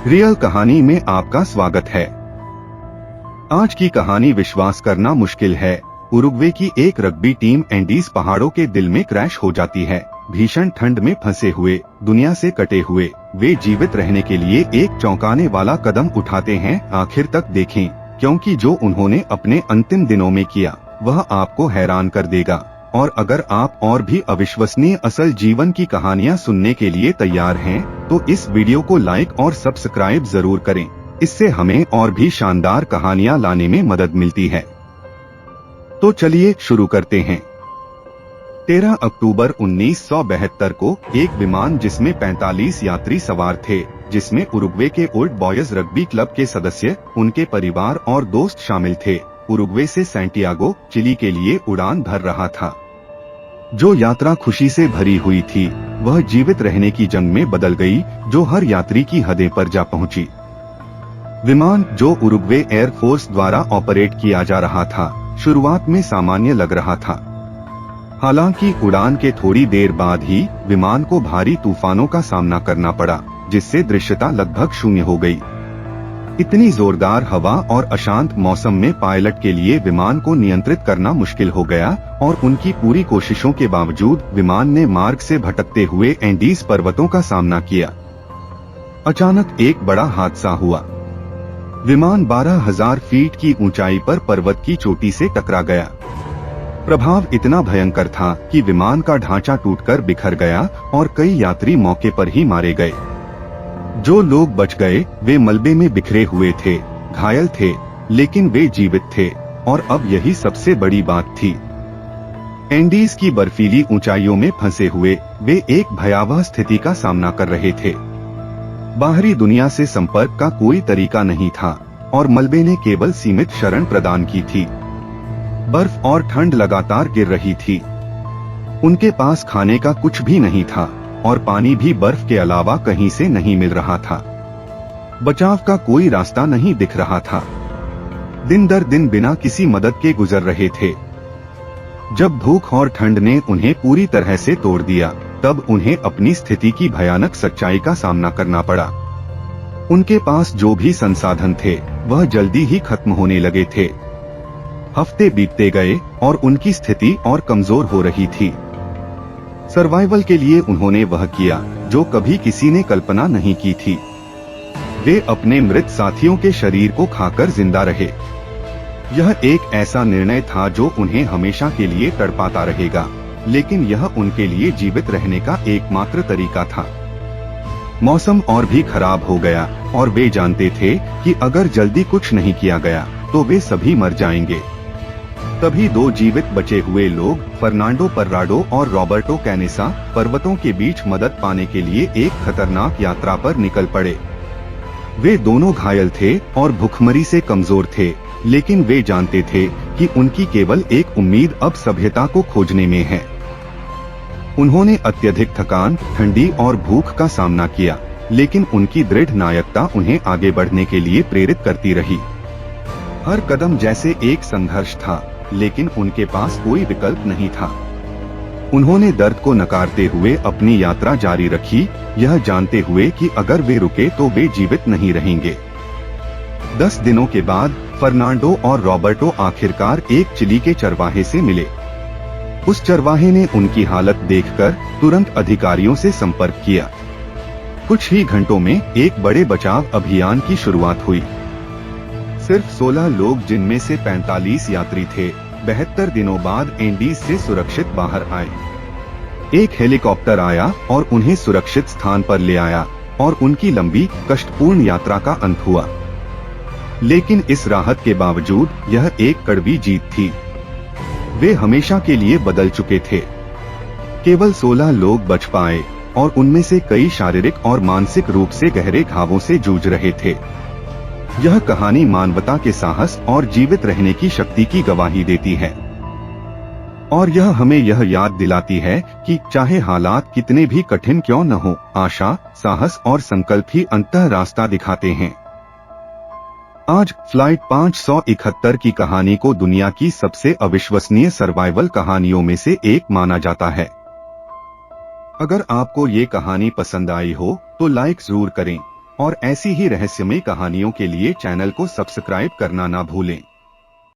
Real कहानी में आपका स्वागत है। आज की कहानी विश्वास करना मुश्किल है। उरुग्वे की एक रग्बी टीम एंडीज पहाड़ों के दिल में क्रैश हो जाती है। भीषण ठंड में फंसे हुए, दुनिया से कटे हुए, वे जीवित रहने के लिए एक चौंकाने वाला कदम उठाते हैं। आखिर तक देखें, क्योंकि जो उन्होंने अपने अंतिम दिनों में किया वह आपको हैरान कर देगा। और अगर आप और भी अविश्वसनीय असल जीवन की कहानियां सुनने के लिए तैयार हैं, तो इस वीडियो को लाइक और सब्सक्राइब जरूर करें। इससे हमें और भी शानदार कहानियां लाने में मदद मिलती है। तो चलिए शुरू करते हैं। 13 अक्टूबर 1972 को एक विमान जिसमें 45 यात्री सवार थे, जिसमें उरुग्वे के ओल्ड बॉयज रग्बी क्लब के सदस्य, उनके परिवार और दोस्त शामिल थे, उरुग्वे से सैंटियागो, चिली के लिए उड़ान भर रहा था। जो यात्रा खुशी से भरी हुई थी, वह जीवित रहने की जंग में बदल गई, जो हर यात्री की हदें पर जा पहुंची। विमान, जो उरुग्वे एयर फोर्स द्वारा ऑपरेट किया जा रहा था, शुरुआत में सामान्य लग रहा था। हालांकि उड़ान के थोड़ी देर बाद ही विमान को भारी तूफानों का सामना करना पड़ा, जिससे दृश्यता लगभग शून्य हो गई। इतनी जोरदार हवा और अशांत मौसम में पायलट के लिए विमान को नियंत्रित करना मुश्किल हो गया, और उनकी पूरी कोशिशों के बावजूद विमान ने मार्ग से भटकते हुए एंडीज पर्वतों का सामना किया। अचानक एक बड़ा हादसा हुआ। विमान 12,000 फीट की ऊंचाई पर पर्वत की चोटी से टकरा गया। प्रभाव इतना भयंकर था कि विमान का ढांचा टूटकर बिखर गया और कई यात्री मौके पर ही मारे गए। जो लोग बच गए वे मलबे में बिखरे हुए थे, घायल थे, लेकिन वे जीवित थे। और अब यही सबसे बड़ी बात थी। एंडीज की बर्फीली ऊंचाइयों में फंसे हुए वे एक भयावह स्थिति का सामना कर रहे थे। बाहरी दुनिया से संपर्क का कोई तरीका नहीं था, और मलबे ने केवल सीमित शरण प्रदान की थी। बर्फ और ठंड लगातार गिर रही थी। उनके पास खाने का कुछ भी नहीं था, और पानी भी बर्फ के अलावा कहीं से नहीं मिल रहा था। बचाव का कोई रास्ता नहीं दिख रहा था। दिन दर दिन बिना किसी मदद के गुजर रहे थे। जब भूख और ठंड ने उन्हें पूरी तरह से तोड़ दिया, तब उन्हें अपनी स्थिति की भयानक सच्चाई का सामना करना पड़ा। उनके पास जो भी संसाधन थे वह जल्दी ही खत्म होने लगे थे। हफ्ते बीतते गए और उनकी स्थिति और कमजोर हो रही थी। सर्वाइवल के लिए उन्होंने वह किया जो कभी किसी ने कल्पना नहीं की थी। वे अपने मृत साथियों के शरीर को खाकर जिंदा रहे। यह एक ऐसा निर्णय था जो उन्हें हमेशा के लिए तड़पाता रहेगा, लेकिन यह उनके लिए जीवित रहने का एकमात्र तरीका था। मौसम और भी खराब हो गया, और वे जानते थे कि अगर जल्दी कुछ नहीं किया गया तो वे सभी मर जाएंगे। तभी दो जीवित बचे हुए लोग, फर्नांडो पर्राडो और रॉबर्टो कैनेसा, पर्वतों के बीच मदद पाने के लिए एक खतरनाक यात्रा पर निकल पड़े। वे दोनों घायल थे और भूखमरी से कमजोर थे, लेकिन वे जानते थे कि उनकी केवल एक उम्मीद अब सभ्यता को खोजने में है। उन्होंने अत्यधिक थकान, ठंडी और भूख का सामना किया, लेकिन उनकी दृढ़ नायकता उन्हें आगे बढ़ने के लिए प्रेरित करती रही। हर कदम जैसे एक संघर्ष था, लेकिन उनके पास कोई विकल्प नहीं था। उन्होंने दर्द को नकारते हुए अपनी यात्रा जारी रखी, यह जानते हुए कि अगर वे रुके तो वे जीवित नहीं रहेंगे। 10 दिनों के बाद फर्नांडो और रॉबर्टो आखिरकार एक चिली के चरवाहे से मिले। उस चरवाहे ने उनकी हालत देखकर तुरंत अधिकारियों से संपर्क किया। कुछ ही घंटों में एक बड़े बचाव अभियान की शुरुआत हुई। सिर्फ 16 लोग, जिनमें से 45 यात्री थे, 72 दिनों बाद एंडीज से सुरक्षित बाहर आए। एक हेलीकॉप्टर आया और उन्हें सुरक्षित स्थान पर ले आया, और उनकी लंबी, कष्टपूर्ण यात्रा का अंत हुआ। लेकिन इस राहत के बावजूद यह एक कड़वी जीत थी। वे हमेशा के लिए बदल चुके थे। केवल 16 लोग बच पाए, और उनमें से कई शारीरिक और मानसिक रूप से गहरे घावों से जूझ रहे थे। यह कहानी मानवता के साहस और जीवित रहने की शक्ति की गवाही देती है, और यह हमें यह याद दिलाती है कि चाहे हालात कितने भी कठिन क्यों न हो, आशा, साहस और संकल्प ही अंततः रास्ता दिखाते हैं। आज फ्लाइट 571 की कहानी को दुनिया की सबसे अविश्वसनीय सर्वाइवल कहानियों में से एक माना जाता है। अगर आपको ये कहानी पसंद आई हो तो लाइक जरूर करें, और ऐसी ही रहस्यमय कहानियों के लिए चैनल को सब्सक्राइब करना ना भूलें।